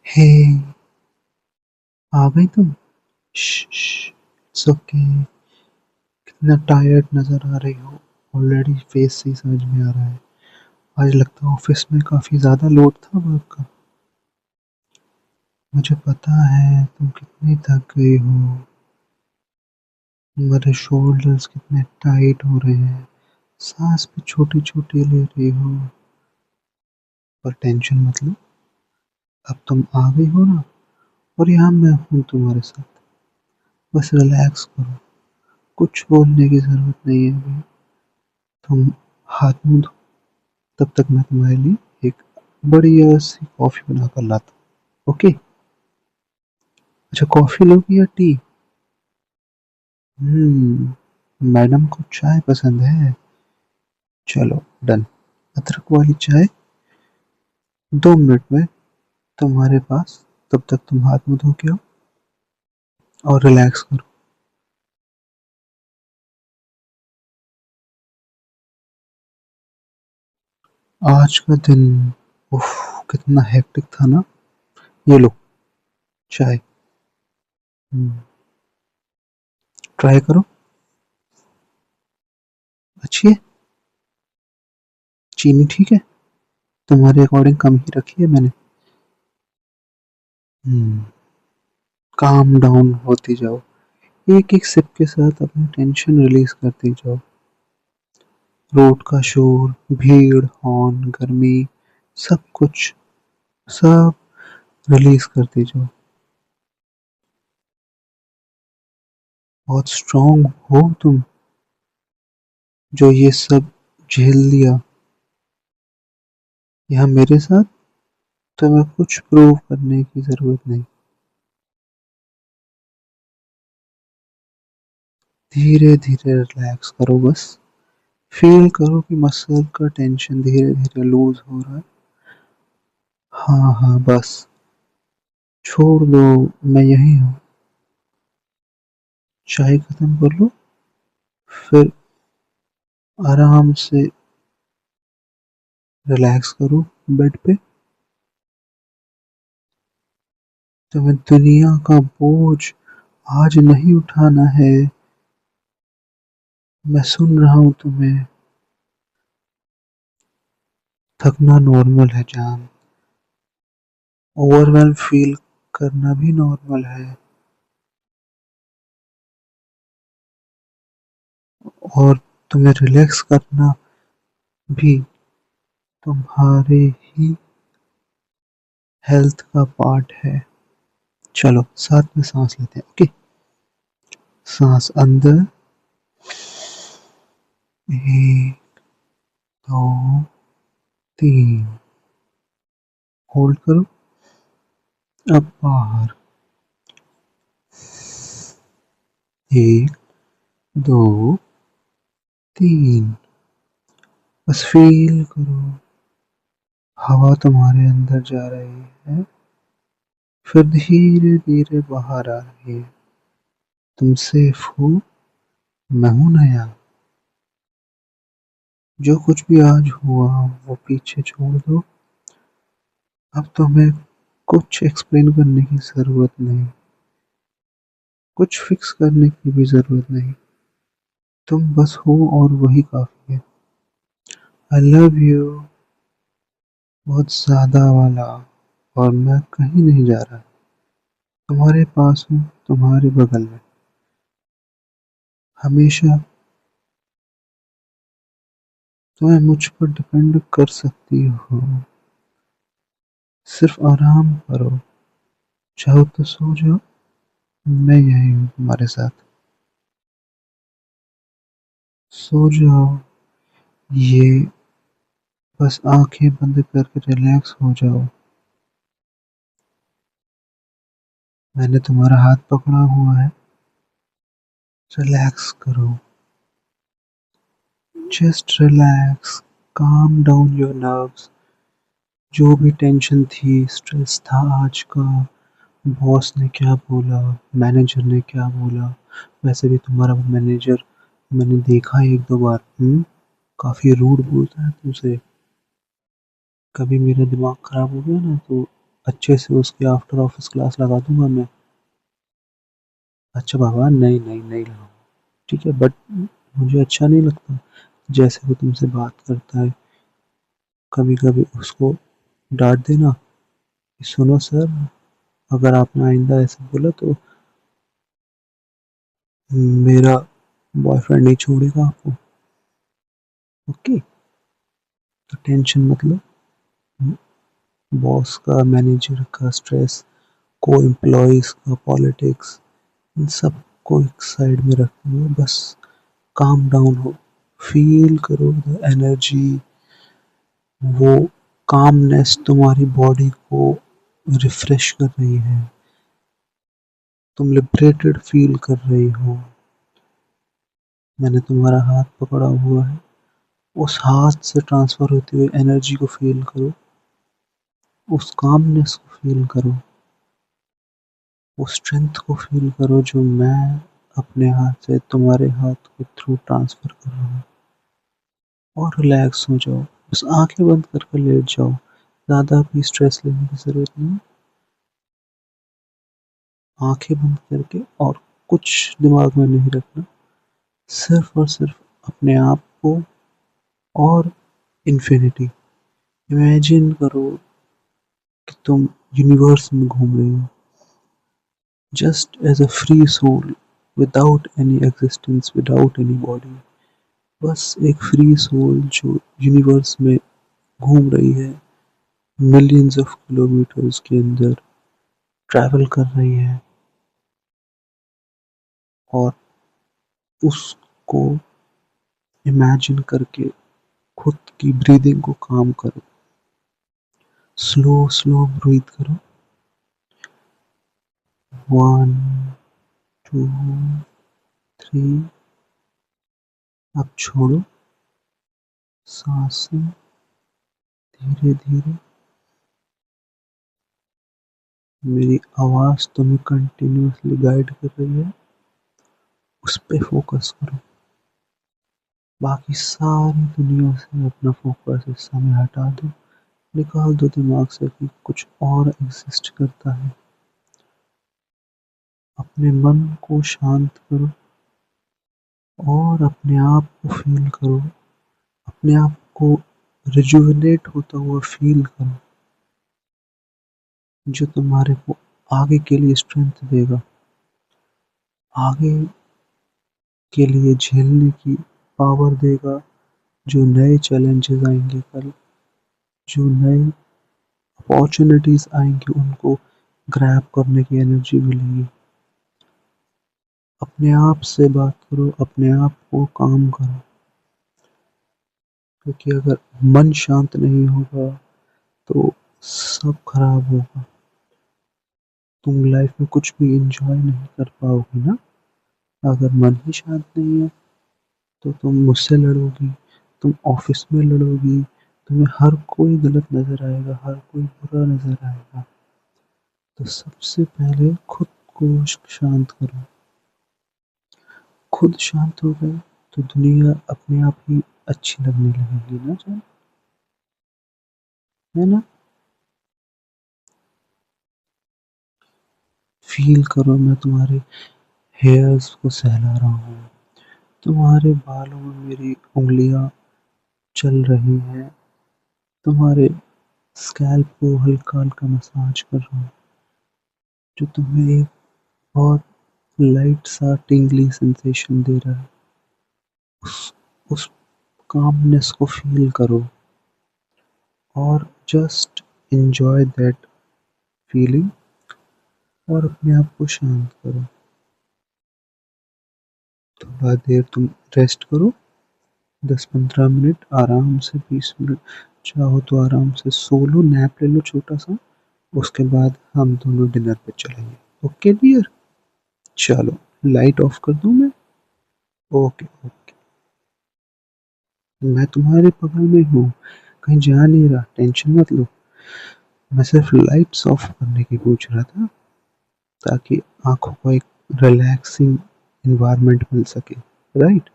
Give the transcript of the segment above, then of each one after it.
हे, आ गई तुम? It's okay. कितना टायर्ड नजर आ रही हो। ऑलरेडी फेस से ही समझ में आ रहा है। आज लगता है ऑफिस में काफी ज्यादा लोड था वर्क का। मुझे पता है तुम कितनी थक गई हो। तुम्हारे शोल्डर्स कितने टाइट हो रहे हैं। सांस भी छोटी छोटी ले रही हो। पर टेंशन मतलब, अब तुम आ गई हो ना। और यहाँ मैं हूँ तुम्हारे साथ। बस रिलैक्स करो। कुछ बोलने की जरूरत नहीं है अभी। तुम हाथ मुंह धो। तब तक मैं तुम्हारे लिए एक बढ़िया सी कॉफी बना कर लाता हूँ। ओके। अच्छा, कॉफी लोगी या टी? मैडम को चाय पसंद है। चलो डन। अदरक वाली चाय 2 मिनट में तुम्हारे पास। तब तक तुम हाथ मुंह धो के आओ और रिलैक्स करो। आज का दिन, उफ, कितना हेक्टिक था ना। ये लो चाय। ट्राई करो। अच्छी है। चीनी ठीक है? तुम्हारे अकॉर्डिंग कम ही रखी है मैंने। काम डाउन होती जाओ। एक एक सिप के साथ अपनी टेंशन रिलीज करते जाओ। रोड का शोर, भीड़, हॉर्न, गर्मी, सब कुछ, सब रिलीज करते जाओ। बहुत स्ट्रांग हो तुम, जो ये सब झेल लिया। यहाँ मेरे साथ तुम्हें कुछ प्रूव करने की जरूरत नहीं। धीरे धीरे रिलैक्स करो बस। फील करो कि मसल का टेंशन धीरे धीरे लूज हो रहा है। हाँ हाँ, बस छोड़ दो। मैं यही हूँ। चाय खत्म कर लो, फिर आराम से रिलैक्स करो बेड पे। तुम्हें दुनिया का बोझ आज नहीं उठाना है। मैं सुन रहा हूँ तुम्हें। थकना नॉर्मल है जान। ओवरवेल्म फील करना भी नॉर्मल है। और तुम्हें रिलैक्स करना भी तुम्हारे ही हेल्थ का पार्ट है। चलो साथ में सांस लेते हैं। ओके। सांस अंदर, 1, 2, 3। होल्ड करो। अब बाहर, 1, 2, 3। बस फील करो, हवा तुम्हारे अंदर जा रही है, फिर धीरे धीरे बाहर आ रही है। तुम सेफ हो। मैं हूं ना यहाँ। जो कुछ भी आज हुआ वो पीछे छोड़ दो। अब तुम्हें कुछ एक्सप्लेन करने की जरूरत नहीं। कुछ फिक्स करने की भी जरूरत नहीं। तुम बस हो और वही काफी है। आई लव यू, बहुत ज्यादा वाला। और मैं कहीं नहीं जा रहा। तुम्हारे पास हूँ, तुम्हारे बगल में, हमेशा। तुम्हें मुझ पर डिपेंड कर सकती हो। सिर्फ आराम करो। चाहो तो सो जाओ। मैं यही हूँ तुम्हारे साथ। सो जाओ। ये, बस आंखें बंद करके रिलैक्स हो जाओ। मैंने तुम्हारा हाथ पकड़ा हुआ है। रिलैक्स करो। Just relax. Calm down your nerves. जो भी टेंशन थी, स्ट्रेस था आज का, बॉस ने क्या बोला, मैनेजर ने क्या बोला। वैसे भी तुम्हारा मैनेजर मैंने देखा है 1-2 बार। काफी रूड बोलता है तुमसे। कभी मेरा दिमाग खराब हो गया ना तो अच्छे से उसकी आफ्टर ऑफिस क्लास लगा दूंगा मैं। अच्छा बाबा, नहीं नहीं नहीं लगाऊंगा, ठीक है, बट मुझे अच्छा नहीं लगता जैसे वो तुमसे बात करता है। कभी कभी उसको डांट देना कि सुनो सर, अगर आपने आइंदा ऐसे बोला तो मेरा बॉयफ्रेंड नहीं छोड़ेगा आपको। ओके, तो टेंशन मतलब बॉस का, मैनेजर का स्ट्रेस, को एम्प्लॉयज का पॉलिटिक्स, इन सब को एक साइड में रखते हुए बस काम डाउन हो, फील करो द एनर्जी, वो कामनेस तुम्हारी बॉडी को रिफ्रेश कर रही है, तुम लिबरेटेड फील कर रही हो। मैंने तुम्हारा हाथ पकड़ा हुआ है, उस हाथ से ट्रांसफर होती हुई एनर्जी को फील करो, उस कामनेस को फील करो, उस स्ट्रेंथ को फील करो जो मैं अपने हाथ से तुम्हारे हाथ के थ्रू ट्रांसफर कर रहा हूँ। और रिलैक्स हो जाओ, बस आंखें बंद करके लेट जाओ, ज़्यादा भी स्ट्रेस लेने की ज़रूरत नहीं। आंखें बंद करके, और कुछ दिमाग में नहीं रखना, सिर्फ और सिर्फ अपने आप को और इन्फिनिटी इमेजिन करो कि तुम यूनिवर्स में घूम रही हो, just as a free soul, without any existence, without any body. बस एक फ्री सोल जो यूनिवर्स में घूम रही है, मिलियंस ऑफ किलोमीटर्स के अंदर ट्रैवल कर रही है, और उसको इमेजिन करके खुद की ब्रीदिंग को काम करो, स्लो स्लो ब्रीथ करो। 1 2 3, अब छोड़ो सांसें धीरे धीरे। मेरी आवाज़ तुम्हें कंटिन्यूअसली गाइड कर रही है, उस पे फोकस करो। बाकी सारी दुनिया से अपना फोकस इस समय हटा दो, निकाल दो दिमाग से कि कुछ और एग्जिस्ट करता है। अपने मन को शांत करो और अपने आप को फील करो, अपने आप को रिजुविनेट होता हुआ फील करो, जो तुम्हारे को आगे के लिए स्ट्रेंथ देगा, आगे के लिए झेलने की पावर देगा। जो नए चैलेंजेस आएंगे कल, जो नए अपॉर्चुनिटीज आएंगी, उनको ग्रैब करने की एनर्जी मिलेगी। अपने आप से बात करो, अपने आप को काम करो, क्योंकि अगर मन शांत नहीं होगा तो सब खराब होगा। तुम लाइफ में कुछ भी एंजॉय नहीं कर पाओगे ना। अगर मन ही शांत नहीं है तो तुम मुझसे लड़ोगी, तुम ऑफिस में लड़ोगी, तुम्हें हर कोई गलत नजर आएगा, हर कोई बुरा नजर आएगा। तो सबसे पहले खुद को शांत करो। खुद शांत हो गए तो दुनिया अपने आप ही अच्छी लगने लगेगी ना जान, है ना। फील करो मैं तुम्हारे हेयर्स को सहला रहा हूँ, तुम्हारे बालों में मेरी उंगलियां चल रही हैं, तुम्हारे स्कैल्प को हल्का हल्का मसाज कर रहा हूँ, जो तुम्हें एक बहुत लाइट सा टिंगली सेंसेशन दे रहा है। उस कामनेस को फील करो और जस्ट enjoy दैट फीलिंग, और अपने आप को शांत करो। थोड़ा देर तुम रेस्ट करो, 10-15 मिनट आराम से, 20 मिनट चाहो तो आराम से सो लो, नैप ले लो छोटा सा। उसके बाद हम दोनों डिनर पे चलेंगे। ओके डियर, चलो लाइट ऑफ कर दूं मैं। ओके ओके, मैं तुम्हारे बगल में हूँ, कहीं जा नहीं रहा, टेंशन मत लो। मैं सिर्फ लाइट्स ऑफ करने की पूछ रहा था, ताकि आंखों को एक रिलैक्सिंग इन्वायरमेंट मिल सके, राइट।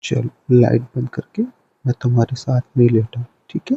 चलो लाइट बंद करके मैं तुम्हारे साथ में ही लेटा हूँ, ठीक है।